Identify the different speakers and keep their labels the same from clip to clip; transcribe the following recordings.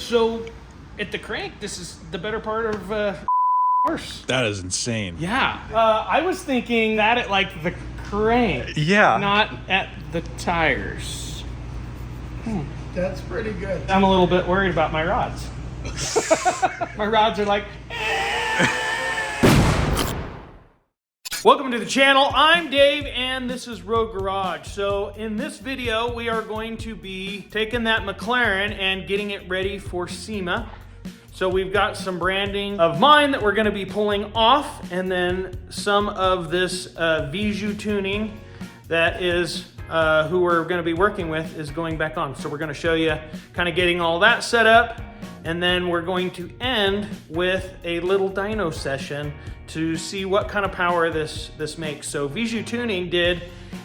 Speaker 1: So at the crank, this is the better part of horse.
Speaker 2: That is insane.
Speaker 1: Yeah. I was thinking that at like the crank.
Speaker 2: Yeah.
Speaker 1: Not at the tires.
Speaker 3: That's pretty good.
Speaker 1: I'm a little bit worried about my rods. My rods are like, Welcome to the channel. I'm Dave and this is Road Garage. So in this video, we are going to be taking that McLaren and getting it ready for SEMA. So we've got some branding of mine that we're gonna be pulling off, and then some of this Viju tuning that is who we're gonna be working with is going back on. So we're gonna show you kind of getting all that set up, and then we're going to end with a little dyno session to see what kind of power this makes. So Viju Tuning did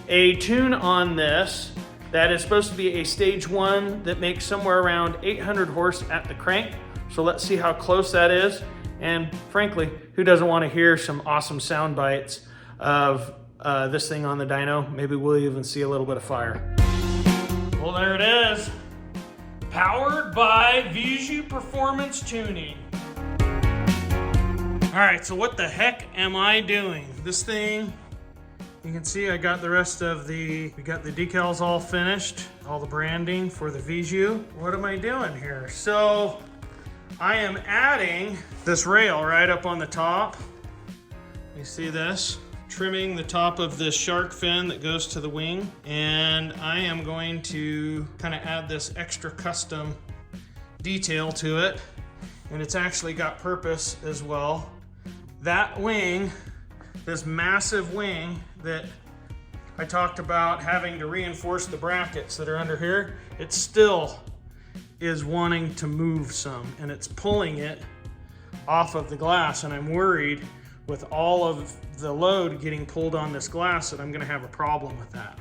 Speaker 1: a tune on this that is supposed to be a stage 1 that makes somewhere around 800 horse at the crank. So let's see how close that is. And frankly, who doesn't want to hear some awesome sound bites of this thing on the dyno? Maybe we'll even see a little bit of fire. Well, there it is. Powered by Viju Performance Tuning. All right, so what the heck am I doing? This thing, you can see I got the rest of we got the decals all finished, all the branding for the Viju. What am I doing here? So I am adding this rail right up on the top. You see this? Trimming the top of this shark fin that goes to the wing. And I am going to kind of add this extra custom detail to it. And it's actually got purpose as well. That wing, this massive wing that I talked about having to reinforce the brackets that are under here, it still is wanting to move some, and it's pulling it off of the glass, and I'm worried with all of the load getting pulled on this glass that I'm gonna have a problem with that.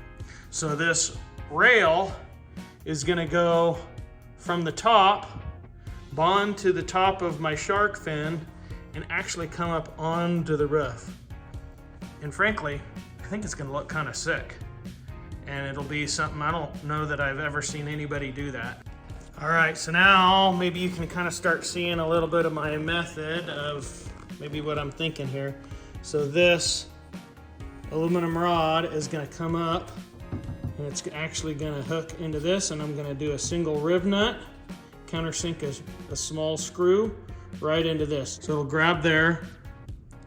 Speaker 1: So this rail is gonna go from the top, bond to the top of my shark fin, and actually come up onto the roof. And frankly, I think it's gonna look kind of sick. And it'll be something, I don't know that I've ever seen anybody do that. All right, so now maybe you can kind of start seeing a little bit of my method of maybe what I'm thinking here. So this aluminum rod is gonna come up, and it's actually gonna hook into this, and I'm gonna do a single rib nut, countersink a small screw right into this. So it'll grab there.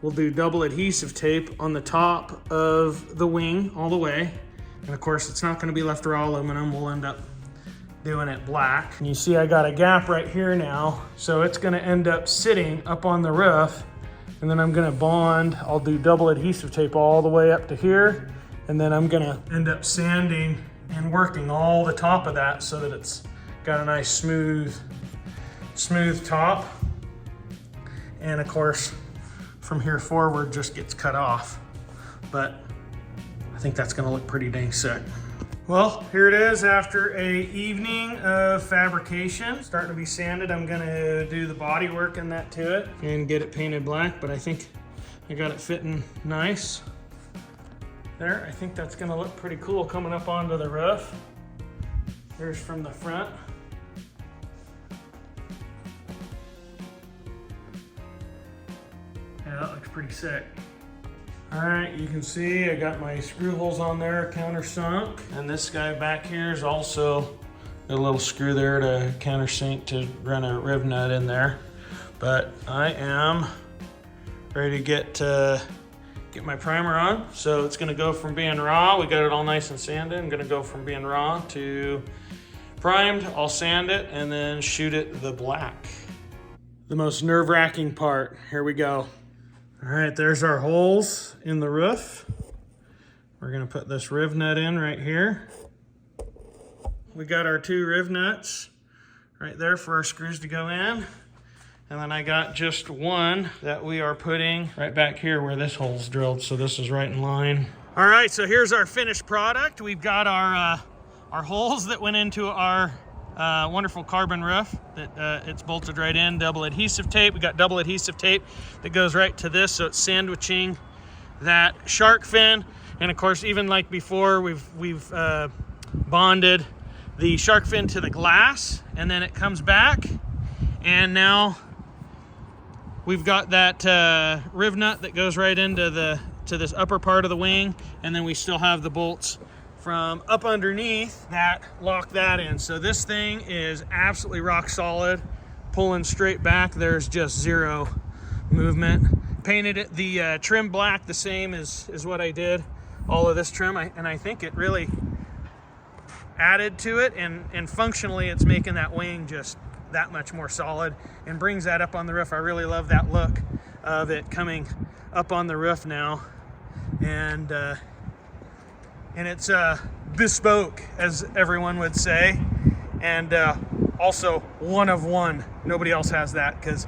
Speaker 1: We'll do double adhesive tape on the top of the wing all the way. And of course, it's not gonna be left raw aluminum. We'll end up doing it black. And you see I got a gap right here now. So it's gonna end up sitting up on the roof, and then I'm gonna bond. I'll do double adhesive tape all the way up to here. And then I'm gonna end up sanding and working all the top of that so that it's got a nice smooth top. And of course, from here forward just gets cut off. But I think that's gonna look pretty dang sick. Well, here it is after a evening of fabrication. Starting to be sanded. I'm gonna do the body work in that to it and get it painted black, but I think I got it fitting nice. There, I think that's gonna look pretty cool coming up onto the roof. Here's from the front. Yeah, that looks pretty sick. All right, you can see I got my screw holes on there, countersunk. And this guy back here is also a little screw there to countersink to run a rib nut in there. But I am ready to get my primer on. So it's gonna go from being raw, we got it all nice and sanded. I'm gonna go from being raw to primed. I'll sand it and then shoot it the black. The most nerve-wracking part, here we go. All right, there's our holes in the roof. We're gonna put this riv nut in right here. We got our 2 riv nuts right there for our screws to go in. And then I got just one that we are putting right back here where this hole's drilled. So this is right in line. All right, so here's our finished product. We've got our holes that went into our wonderful carbon roof that it's bolted right in, double adhesive tape. We got double adhesive tape that goes right to this, so it's sandwiching that shark fin. And of course, even like before, we've bonded the shark fin to the glass, and then it comes back And now we've got that riv nut that goes right into this upper part of the wing, and then we still have the bolts from up underneath that lock that in. So this thing is absolutely rock solid, pulling straight back. There's just zero movement. Painted it the trim black, the same as what I did all of this trim, and I think it really added to it, and functionally it's making that wing just that much more solid and brings that up on the roof. I really love that look of it coming up on the roof now, and it's bespoke, as everyone would say, and also one of one. Nobody else has that, because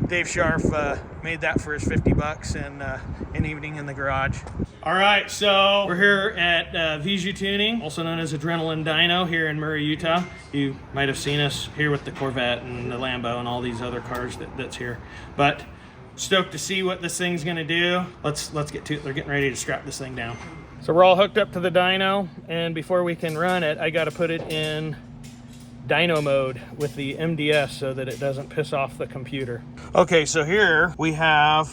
Speaker 1: Dave Scharf made that for his 50 bucks and an evening in the garage. All right, so we're here at Viju Tuning, also known as Adrenaline Dyno, here in Murray, Utah. You might have seen us here with the Corvette and the Lambo and all these other cars that's here. But stoked to see what this thing's gonna do. Let's get to it. They're getting ready to strap this thing down. So we're all hooked up to the dyno, and before we can run it, I gotta put it in dyno mode with the MDS so that it doesn't piss off the computer. Okay, so here we have,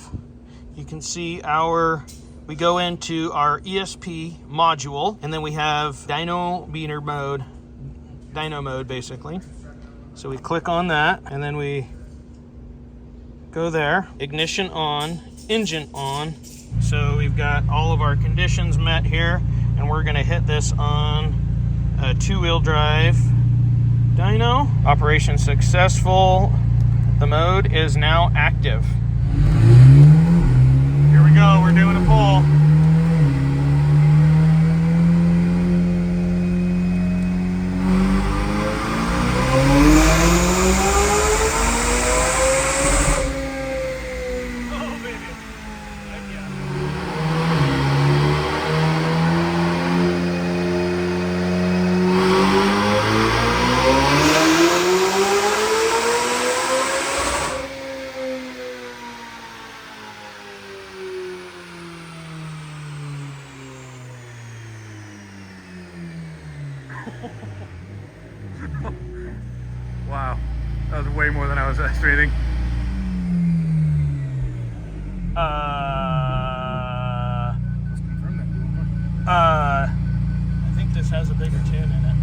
Speaker 1: you can see we go into our ESP module, and then we have dyno mode basically. So we click on that, and then we go there, ignition on, engine on. So we've got all of our conditions met here, and we're gonna hit this on a 2-wheel drive dyno. Operation successful. The mode is now active. Here we go, we're doing a pull. Oh, baby. Heck yeah.
Speaker 2: Wow, that was way more than I was estimating.
Speaker 3: Let's confirm that, do we?
Speaker 1: I think this has a bigger tune in it.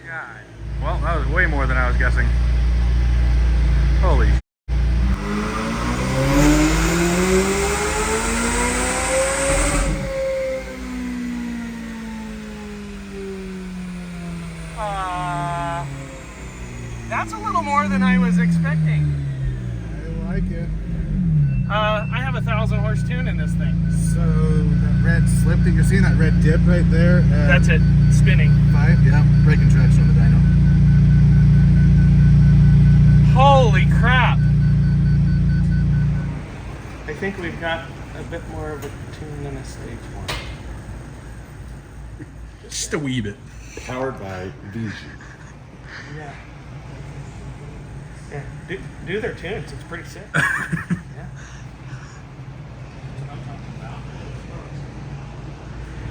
Speaker 2: God. Well, that was way more than I was guessing. Holy sh**.
Speaker 1: That's a little more than I was expecting.
Speaker 3: I like it.
Speaker 1: I have 1,000 horse tune in this thing.
Speaker 3: So that red slip that you're seeing, that red dip right there.
Speaker 1: That's it, spinning.
Speaker 3: 5, yeah, braking traction on the dyno.
Speaker 1: Holy crap! I think we've got a bit more of a tune than a stage one.
Speaker 2: Just a wee bit.
Speaker 4: Powered by Viju.
Speaker 1: Yeah. Yeah, do their tunes. It's pretty sick. Yeah. That's what I'm talking about.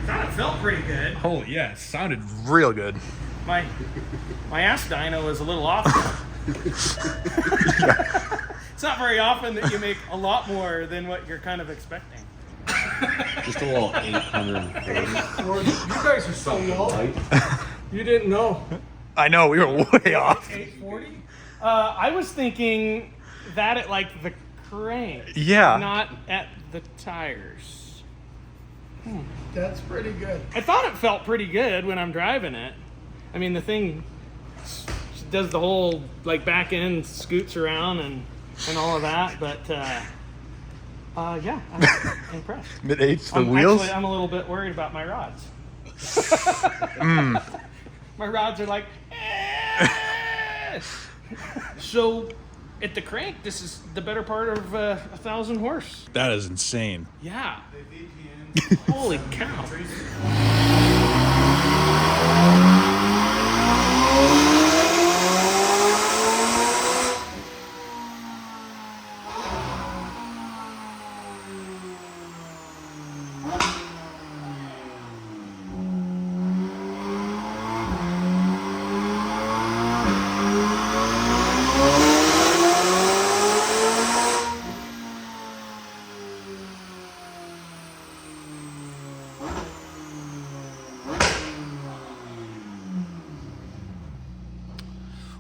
Speaker 1: Thought it felt pretty good.
Speaker 2: Holy, yeah, it sounded real good.
Speaker 1: My ass dyno is a little off. It's not very often that you make a lot more than what you're kind of expecting.
Speaker 4: Just a little 840.
Speaker 3: You guys are so low. You didn't know.
Speaker 2: I know, we were way off.
Speaker 3: 840?
Speaker 1: I was thinking that at like the crank,
Speaker 2: Yeah.
Speaker 1: not at the tires.
Speaker 3: That's pretty good.
Speaker 1: I thought it felt pretty good when I'm driving it. I mean, the thing does the whole like back end scoots around and all of that, but yeah, I'm impressed.
Speaker 2: Mid-H, the wheels?
Speaker 1: Actually, I'm a little bit worried about my rods. My rods are like, eh. So At the crank, this is the better part of 1,000 horse.
Speaker 2: That is insane.
Speaker 1: Yeah. Holy cow.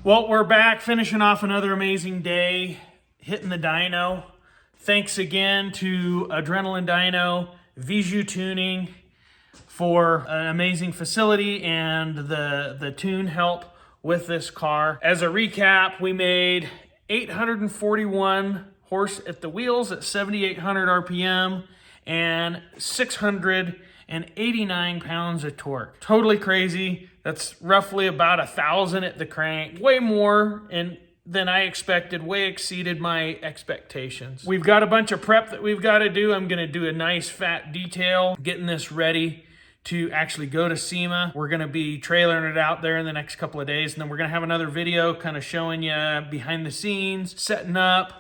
Speaker 1: Well, we're back finishing off another amazing day, hitting the dyno. Thanks again to Adrenaline Dyno, Viju Tuning for an amazing facility and the tune help with this car. As a recap, we made 841 horse at the wheels at 7,800 RPM and 689 pounds of torque. Totally crazy. That's roughly about 1,000 at the crank. Way more than I expected, way exceeded my expectations. We've got a bunch of prep that we've got to do. I'm gonna do a nice fat detail, getting this ready to actually go to SEMA. We're gonna be trailering it out there in the next couple of days, and then we're gonna have another video kind of showing you behind the scenes, setting up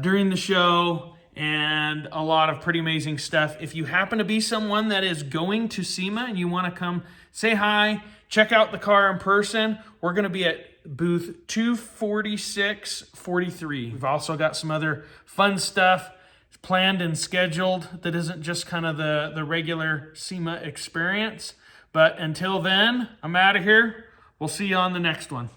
Speaker 1: during the show, and a lot of pretty amazing stuff. If you happen to be someone that is going to SEMA and you wanna come say hi, check out the car in person, we're gonna be at booth 24643. We've also got some other fun stuff planned and scheduled that isn't just kind of the regular SEMA experience. But until then, I'm out of here. We'll see you on the next one.